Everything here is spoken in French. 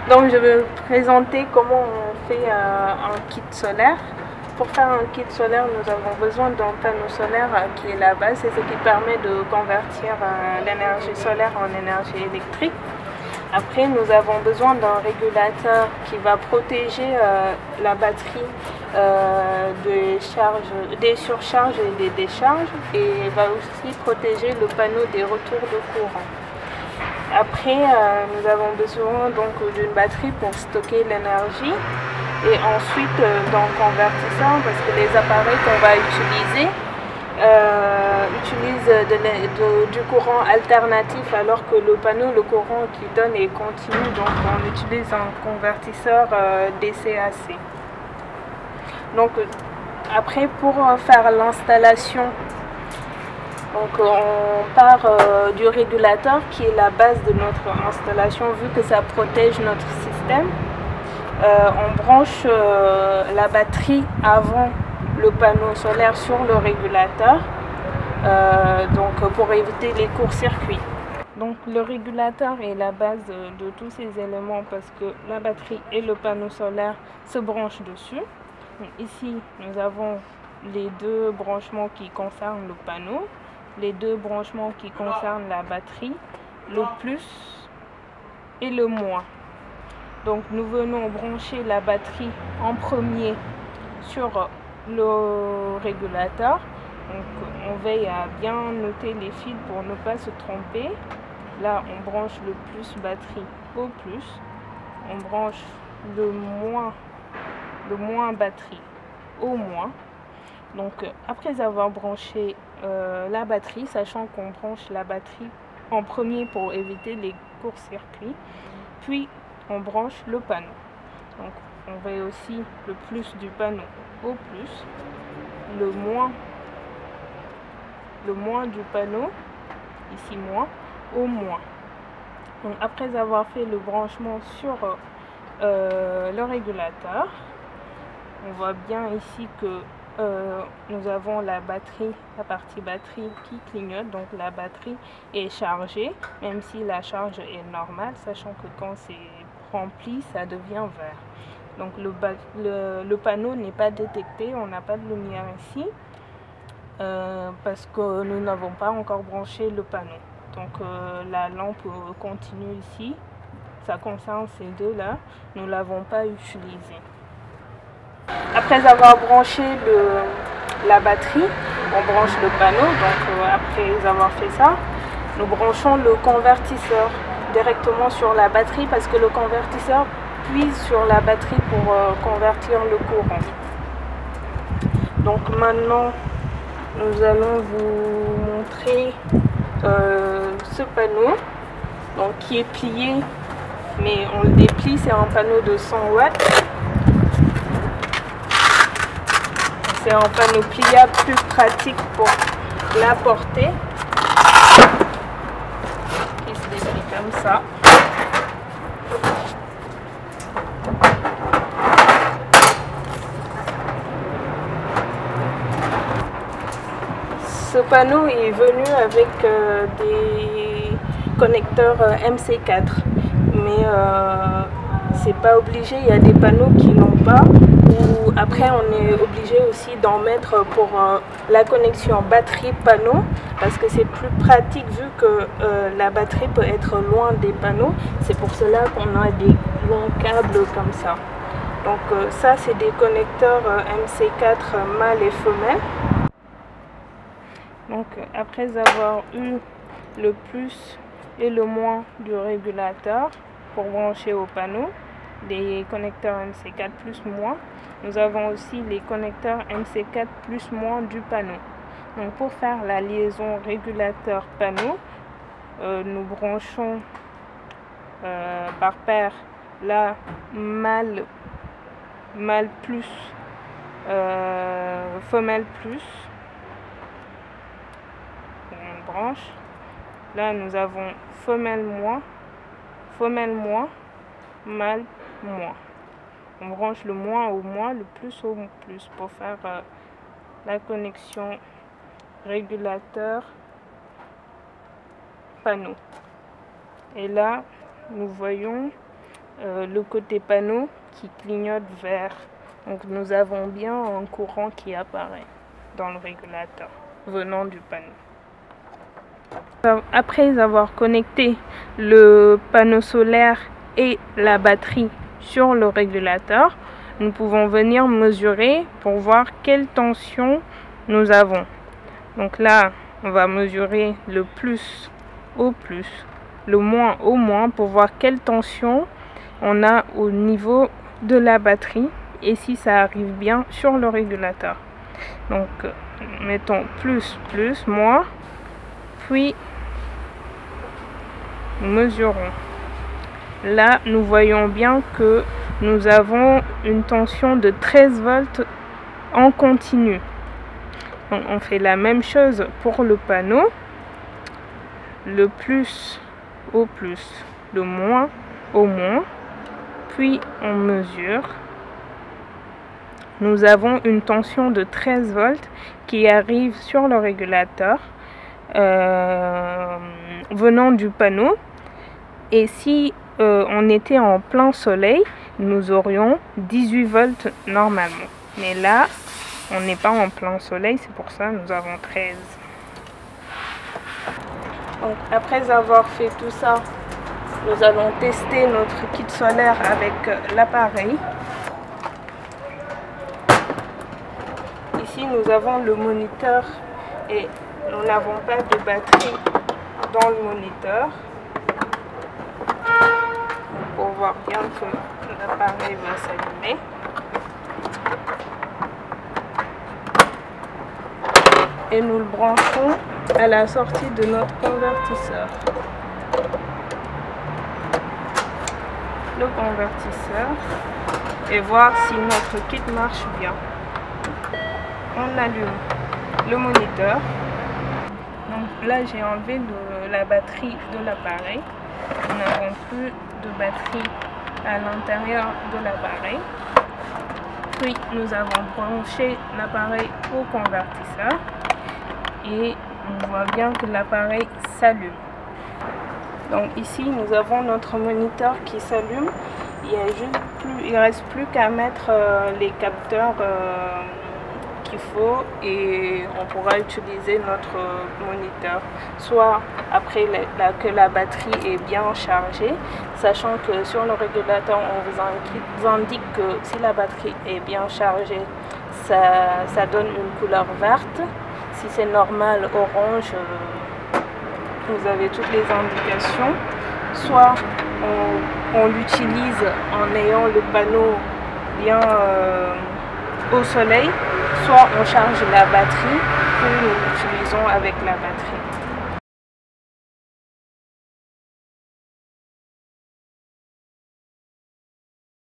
Donc je vais vous présenter comment on fait un kit solaire. Pour faire un kit solaire, nous avons besoin d'un panneau solaire qui est la base, c'est ce qui permet de convertir l'énergie solaire en énergie électrique. Après, nous avons besoin d'un régulateur qui va protéger la batterie des surcharges et des décharges, et va aussi protéger le panneau des retours de courant. Après, nous avons besoin donc d'une batterie pour stocker l'énergie et ensuite d'un convertisseur, parce que les appareils qu'on va utiliser utilisent du courant alternatif, alors que le panneau, le courant qu'il donne est continu, donc on utilise un convertisseur DC-AC. Donc après, pour faire l'installation, donc on part du régulateur qui est la base de notre installation, vu que ça protège notre système. On branche la batterie avant le panneau solaire sur le régulateur, donc pour éviter les courts-circuits. Donc le régulateur est la base de tous ces éléments, parce que la batterie et le panneau solaire se branchent dessus. Donc, ici nous avons les deux branchements qui concernent le panneau, les deux branchements qui concernent la batterie, le plus et le moins. Donc nous venons brancher la batterie en premier sur le régulateur. Donc on veille à bien noter les fils pour ne pas se tromper. Là on branche le plus batterie au plus, on branche le moins batterie au moins. Donc après avoir branché la batterie, sachant qu'on branche la batterie en premier pour éviter les courts-circuits, puis on branche le panneau. Donc on veille aussi le plus du panneau au plus, le moins du panneau, ici moins, au moins. Donc après avoir fait le branchement sur le régulateur, on voit bien ici que nous avons la partie batterie qui clignote, donc la batterie est chargée, même si la charge est normale, sachant que quand c'est rempli, ça devient vert. Donc le panneau n'est pas détecté, on n'a pas de lumière ici, parce que nous n'avons pas encore branché le panneau. Donc la lampe continue ici, ça concerne ces deux-là, nous ne l'avons pas utilisé. Après avoir branché la batterie, on branche le panneau. Donc après avoir fait ça, nous branchons le convertisseur directement sur la batterie, parce que le convertisseur puise sur la batterie pour convertir le courant. Donc maintenant, nous allons vous montrer ce panneau, donc qui est plié, mais on le déplie, c'est un panneau de 100 watts. C'est un panneau pliable, plus pratique pour la porter, qui se déplie comme ça. Ce panneau est venu avec des connecteurs MC4, mais c'est pas obligé, il y a des panneaux qui n'ont pas, ou après on est obligé aussi d'en mettre pour la connexion batterie-panneau, parce que c'est plus pratique vu que la batterie peut être loin des panneaux. C'est pour cela qu'on a des longs câbles comme ça. Donc ça, c'est des connecteurs MC4 mâle et femelle. Donc après avoir eu le plus et le moins du régulateur pour brancher au panneau, des connecteurs MC4 plus moins, nous avons aussi les connecteurs MC4 plus moins du panneau. Donc pour faire la liaison régulateur panneau, nous branchons par paire la mâle plus, femelle plus. On branche. Là nous avons femelle moins, mâle moins. On branche le moins au moins, le plus au plus, pour faire la connexion régulateur panneau. Et là nous voyons le côté panneau qui clignote vert. Donc nous avons bien un courant qui apparaît dans le régulateur venant du panneau. Après avoir connecté le panneau solaire et la batterie sur le régulateur, nous pouvons venir mesurer pour voir quelle tension nous avons. Donc là, on va mesurer le plus au plus, le moins au moins pour voir quelle tension on a au niveau de la batterie et si ça arrive bien sur le régulateur. Donc mettons plus, plus, moins, puis nous mesurons. Là, nous voyons bien que nous avons une tension de 13 volts en continu. Donc, on fait la même chose pour le panneau. Le plus au plus, le moins au moins. Puis, on mesure. Nous avons une tension de 13 volts qui arrive sur le régulateur venant du panneau. Et si on était en plein soleil, nous aurions 18 volts normalement. Mais là, on n'est pas en plein soleil, c'est pour ça que nous avons 13. Donc, après avoir fait tout ça, nous allons tester notre kit solaire avec l'appareil. Ici, nous avons le moniteur et nous n'avons pas de batterie dans le moniteur. Pour voir bien que l'appareil va s'allumer. Et nous le branchons à la sortie de notre convertisseur. Le convertisseur et voir si notre kit marche bien. On allume le moniteur. Donc là, j'ai enlevé la batterie de l'appareil. Nous n'avons plus de batterie à l'intérieur de l'appareil. Puis nous avons branché l'appareil au convertisseur et on voit bien que l'appareil s'allume. Donc ici nous avons notre moniteur qui s'allume. Il ne reste plus qu'à mettre les capteurs qu'il faut et on pourra utiliser notre moniteur soit après que la batterie est bien chargée, sachant que sur le régulateur on vous indique que si la batterie est bien chargée, ça donne une couleur verte. Si c'est normal, orange, vous avez toutes les indications. Soit on l'utilise en ayant le panneau bien au soleil, soit on charge la batterie, puis nous l'utilisons avec la batterie.